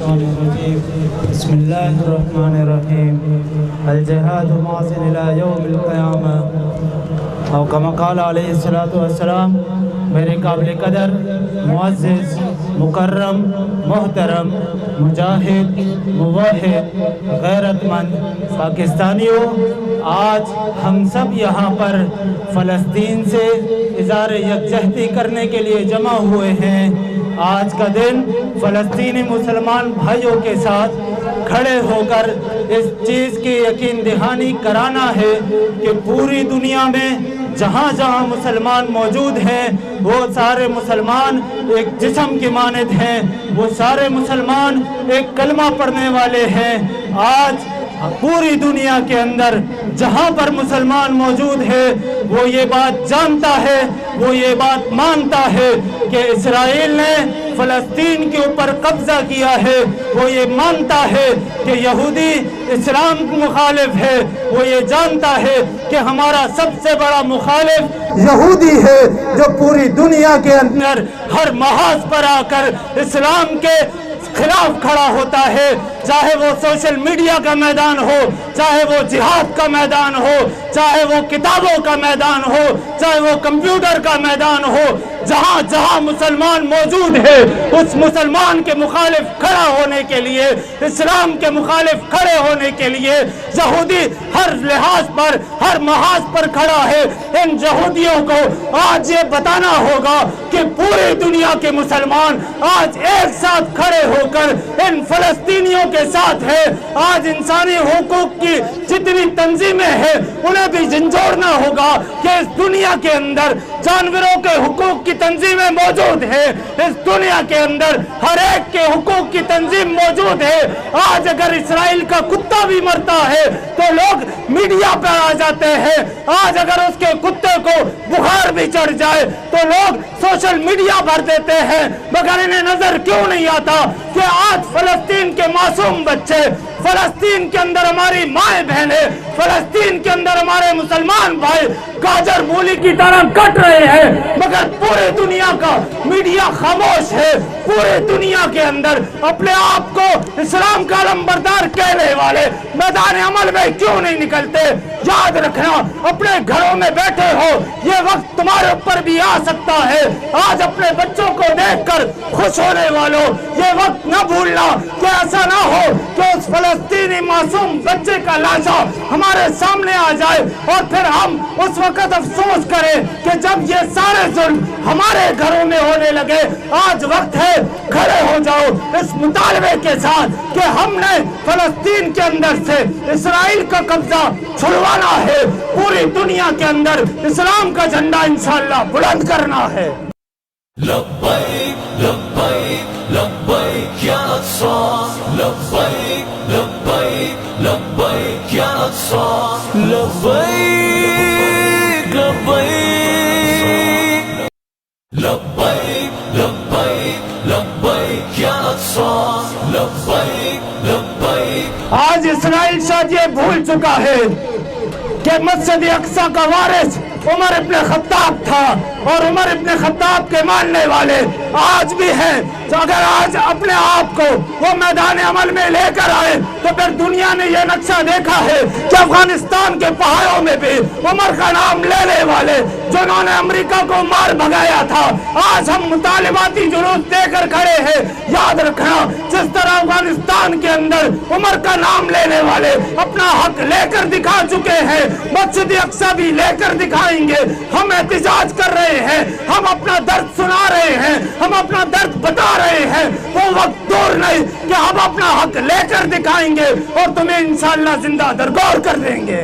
الشیطان الرجیم بسم اللہ الرحمن الرحیم الجہاد ماضٍ الی یوم القیامہ او کما قال علیہ الصلوۃ والسلام۔ میرے قابل قدر معزز مکرم محترم مجاہد موحد غیرت مند پاکستانیوں، آج ہم سب یہاں پر فلسطین سے اظہار یکجہتی کرنے کے لیے جمع ہوئے ہیں۔ آج کا دن فلسطینی مسلمان بھائیوں کے ساتھ کھڑے ہو کر اس چیز کی یقین دہانی کرانا ہے کہ پوری دنیا میں جہاں جہاں مسلمان موجود ہیں وہ سارے مسلمان ایک جسم کی مانند ہیں، وہ سارے مسلمان ایک کلمہ پڑھنے والے ہیں۔ آج پوری دنیا کے اندر جہاں پر مسلمان موجود ہے وہ یہ بات جانتا ہے، وہ یہ بات مانتا ہے کہ اسرائیل نے فلسطین کے اوپر قبضہ کیا ہے، وہ یہ مانتا ہے کہ یہودی اسلام مخالف ہے، وہ یہ جانتا ہے کہ ہمارا سب سے بڑا مخالف یہودی ہے جو پوری دنیا کے اندر ہر محاذ پر آ کر اسلام کے خلاف کھڑا ہوتا ہے، چاہے وہ سوشل میڈیا کا میدان ہو، چاہے وہ جہاد کا میدان ہو، چاہے وہ کتابوں کا میدان ہو، چاہے وہ کمپیوٹر کا میدان ہو، جہاں جہاں مسلمان موجود ہے اس مسلمان کے مخالف کھڑا ہونے کے لیے، اسلام کے مخالف کھڑے ہونے کے لیے یہودی ہر لحاظ پر ہر محاذ پر کھڑا ہے۔ ان یہودیوں کو آج یہ بتانا ہوگا کہ پوری دنیا کے مسلمان آج ایک ساتھ کھڑے ہو کر ان فلسطینیوں کے ساتھ ہے۔ آج انسانی حقوق کی جتنی تنظیمیں ہیں انہیں بھی جھنجھوڑنا ہوگا کہ اس دنیا کے اندر جانوروں کے حقوق کی تنظیمیں موجود ہیں، اس دنیا کے اندر ہر ایک کے حقوق کی تنظیم موجود ہے۔ آج اگر اسرائیل کا کتا بھی مرتا ہے تو لوگ میڈیا پر آ جاتے ہیں، آج اگر اس کے کتے کو بخار بھی چڑھ جائے تو لوگ سوشل میڈیا پر دیتے ہیں، مگر انہیں نظر کیوں نہیں آتا کہ آج فلسطین کے معصوم بچے، فلسطین کے اندر ہماری مائیں بہنیں، فلسطین کے اندر ہمارے مسلمان بھائی گاجر مولی کی طرح کٹ رہے ہیں، مگر پوری دنیا کا میڈیا خاموش ہے۔ پوری دنیا کے اندر اپنے آپ کو اسلام کا علمبردار کہنے والے میدان عمل میں کیوں نہیں نکلتے؟ یاد رکھنا، اپنے گھروں میں بیٹھے ہو، یہ وقت تمہارے اوپر بھی آ سکتا ہے۔ آج اپنے بچوں کو دیکھ کر خوش ہونے والوں، یہ وقت نہ بھولنا کہ ایسا نہ ہو کہ اس فلسطینی معصوم بچے کا لاشا ہمارے سامنے آ جائے اور پھر ہم اس وقت افسوس کریں کہ جب یہ سارے ظلم ہمارے گھروں میں ہونے لگے۔ آج وقت ہے کھڑے ہو جاؤ اس مطالبے کے ساتھ کہ ہم نے فلسطین کے اندر سے اسرائیل کا قبضہ چھڑوانا ہے، پوری دنیا کے اندر اسلام کا جھنڈا انشاءاللہ بلند کرنا ہے۔ لبیک لبیک لبیک یا اقصی، لبیک لبیک لبیک یا اقصی، لبیک لبیک لبیک لبیک لبیک یا اقصی، لبیک لبیک۔ آج اسرائیل شاید یہ بھول چکا ہے کہ مسجد اقصی کا وارث عمر ابن خطاب تھا اور عمر ابن خطاب کے ماننے والے آج بھی ہیں۔ تو اگر آج اپنے آپ کو وہ میدان عمل میں لے کر آئے تو پھر دنیا نے یہ نقشہ دیکھا ہے کہ افغانستان کے پہاڑوں میں بھی عمر کا نام لینے والے جنہوں نے امریکہ کو مار بھگایا تھا، آج ہم مطالباتی جلوس دے کر کھڑے ہیں۔ یاد رکھنا، جس طرح افغانستان کے اندر عمر کا نام لینے والے اپنا حق لے کر دکھا چکے ہیں، مسجد اقصی بھی لے کر دکھائیں گے۔ ہم احتجاج کر رہے ہیں، ہم اپنا درد سنا رہے ہیں، ہم اپنا درد بتا رہے ہیں۔ وہ وقت دور نہیں کہ ہم اپنا حق لے کر دکھائیں گے اور تمہیں انشاءاللہ زندہ درگور کر دیں گے۔